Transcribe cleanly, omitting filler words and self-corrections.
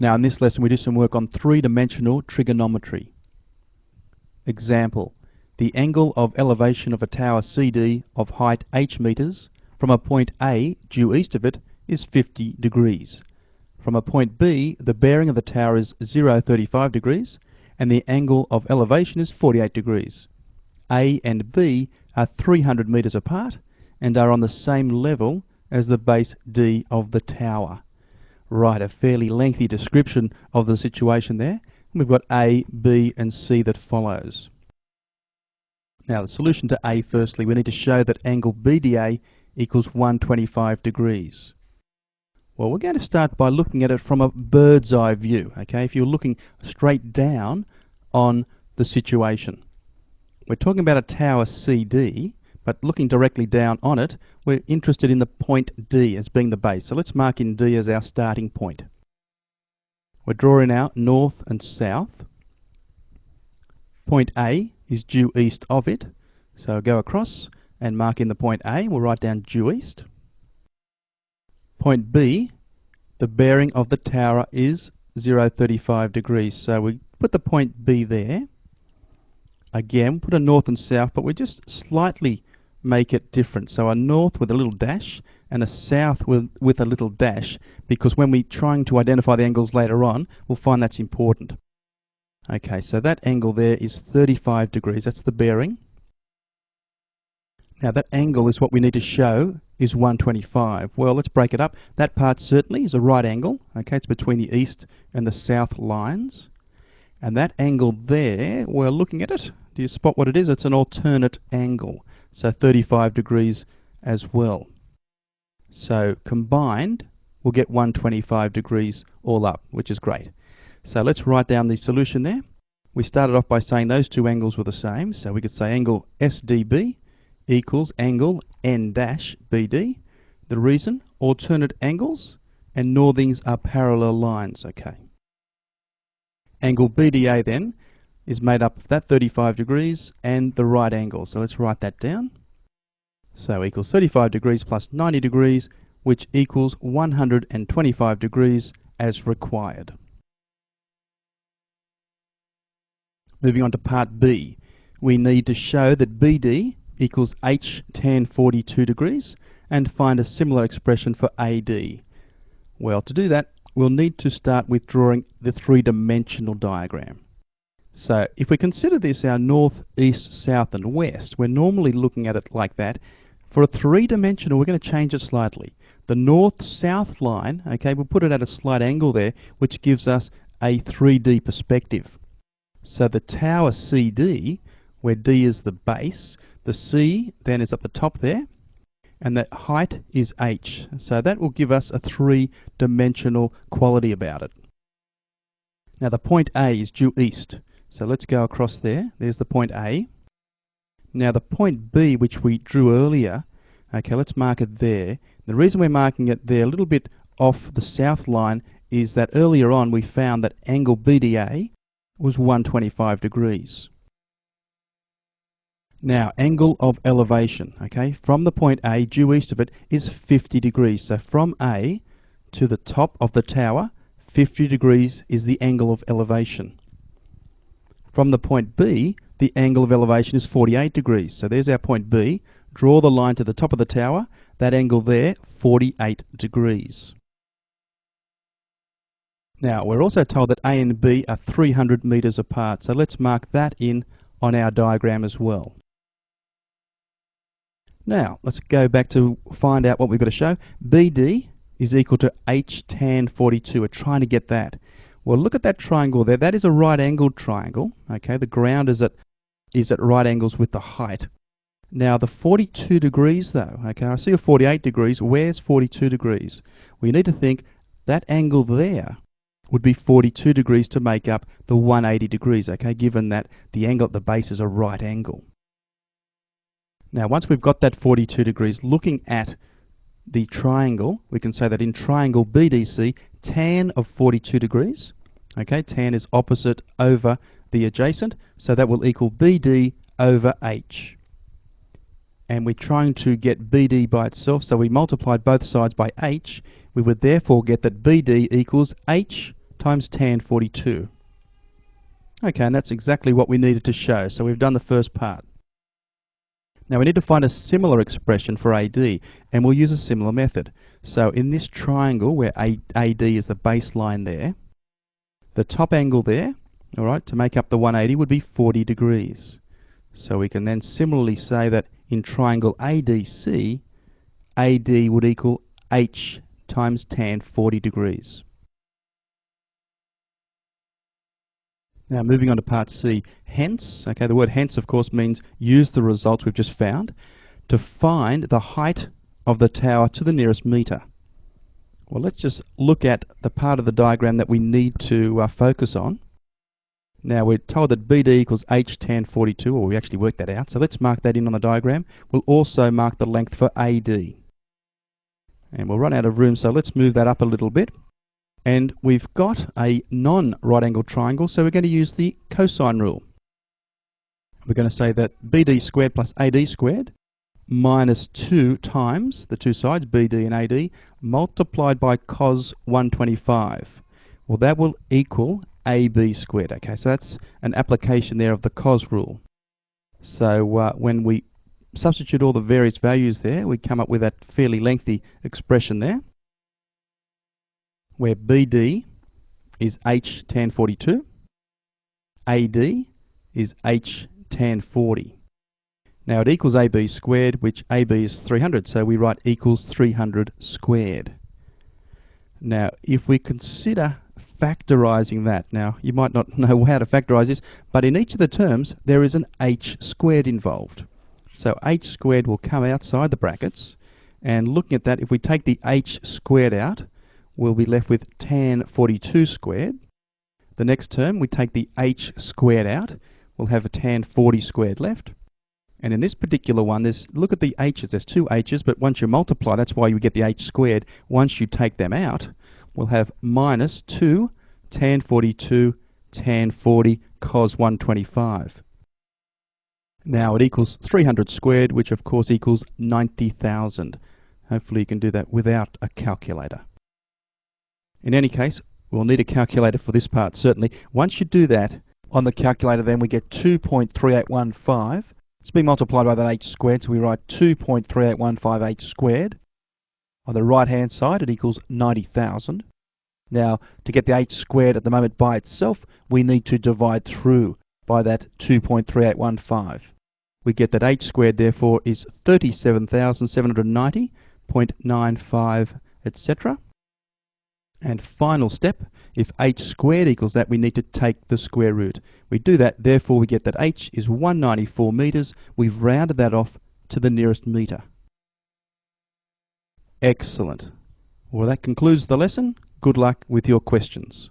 Now in this lesson we do some work on three-dimensional trigonometry. Example: the angle of elevation of a tower CD of height h meters from a point A due east of it is 50 degrees. From a point B, the bearing of the tower is 035 degrees and the angle of elevation is 48 degrees. A and B are 300 meters apart and are on the same level as the base D of the tower. Right, a fairly lengthy description of the situation there. We've got A, B and C that follows. Now the solution to A, firstly, we need to show that angle BDA equals 125 degrees. Well, we're going to start by looking at it from a bird's eye view, okay? If you're looking straight down on the situation. We're talking about a tower CD, but looking directly down on it, we're interested in the point D as being the base. So let's mark in D as our starting point. We're drawing out north and south. Point A is due east of it. So go across and mark in the point A. We'll write down due east. Point B, the bearing of the tower is 035 degrees. So we put the point B there. Again, put a north and south, but we just slightly make it different. So a north with a little dash and a south with a little dash, because when we're trying to identify the angles later on, we'll find that's important. Okay, so that angle there is 35 degrees. That's the bearing. Now that angle is what we need to show is 125. Well, let's break it up. That part certainly is a right angle. Okay, it's between the east and the south lines. And that angle there, we're looking at it. Do you spot what it is? It's an alternate angle. So 35 degrees as well. So combined, we'll get 125 degrees all up, which is great. So let's write down the solution there. We started off by saying those two angles were the same. So we could say angle SDB equals angle N-BD. The reason? Alternate angles and northings are parallel lines. Okay. Angle BDA then is made up of that 35 degrees and the right angle. So let's write that down. So equals 35 degrees plus 90 degrees, which equals 125 degrees as required. Moving on to part B, we need to show that BD equals H tan 42 degrees and find a similar expression for AD. Well, to do that, we'll need to start with drawing the three-dimensional diagram. So if we consider this our north, east, south and west, we're normally looking at it like that. For a three-dimensional, we're going to change it slightly. The north-south line, okay, we'll put it at a slight angle there, which gives us a 3D perspective. So the tower CD, where D is the base, the C then is up the top there, and that height is H. So that will give us a three-dimensional quality about it. Now the point A is due east. So let's go across there. There's the point A. Now the point B, which we drew earlier, okay, let's mark it there. The reason we're marking it there a little bit off the south line is that earlier on we found that angle BDA was 125 degrees. Now angle of elevation, okay, from the point A due east of it is 50 degrees. So from A to the top of the tower, 50 degrees is the angle of elevation. From the point B, the angle of elevation is 48 degrees. So there's our point B. Draw the line to the top of the tower. That angle there, 48 degrees. Now, we're also told that A and B are 300 meters apart. So let's mark that in on our diagram as well. Now, let's go back to find out what we've got to show. BD is equal to H tan 42. We're trying to get that. Well, look at that triangle there. That is a right-angled triangle. Okay, the ground is at right angles with the height. Now, the 42 degrees, though. Okay, I see a 48 degrees. Where's 42 degrees? Well, you need to think that angle there would be 42 degrees to make up the 180 degrees. Okay, given that the angle at the base is a right angle. Now, once we've got that 42 degrees, looking at the triangle, we can say that in triangle BDC, tan of 42 degrees, okay, tan is opposite over the adjacent, so that will equal BD over H. And we're trying to get BD by itself, so we multiplied both sides by H. We would therefore get that BD equals H times tan 42. Okay, and that's exactly what we needed to show, so we've done the first part. Now we need to find a similar expression for AD, and we'll use a similar method. So in this triangle where AD is the baseline there, the top angle there, all right, to make up the 180 would be 40 degrees. So we can then similarly say that in triangle ADC, AD would equal H times tan 40 degrees. Now moving on to part C, hence, okay, the word hence of course means use the results we've just found to find the height of the tower to the nearest metre. Well, let's just look at the part of the diagram that we need to focus on. Now we're told that BD equals H tan 42, or we actually worked that out, so let's mark that in on the diagram. We'll also mark the length for AD. And we'll run out of room, so let's move that up a little bit. And we've got a non-right angled triangle, so we're going to use the cosine rule. We're going to say that BD squared plus AD squared minus 2 times the two sides, BD and AD, multiplied by cos 125. Well, that will equal AB squared. Okay, so that's an application there of the cos rule. So when we substitute all the various values there, we come up with that fairly lengthy expression there, where BD is H tan 42, AD is H tan 40. Now it equals AB squared, which AB is 300, so we write equals 300 squared. Now if we consider factorising that, now you might not know how to factorise this, but in each of the terms there is an H squared involved. So H squared will come outside the brackets, and looking at that, if we take the H squared out, we'll be left with tan 42 squared. The next term, we take the H squared out, we'll have a tan 40 squared left. And in this particular one, look at the H's, there's two H's, but once you multiply, that's why you get the H squared. Once you take them out, we'll have minus 2 tan 42 tan 40 cos 125. Now it equals 300 squared, which of course equals 90,000. Hopefully you can do that without a calculator. In any case, we'll need a calculator for this part, certainly. Once you do that, on the calculator then we get 2.3815. It's being multiplied by that h squared, so we write 2.3815 h squared. On the right-hand side, it equals 90,000. Now, to get the h squared at the moment by itself, we need to divide through by that 2.3815. We get that h squared, therefore, is 37,790.95, etc. And final step, if h squared equals that, we need to take the square root. We do that, therefore we get that h is 194 metres. We've rounded that off to the nearest metre. Excellent. Well, that concludes the lesson. Good luck with your questions.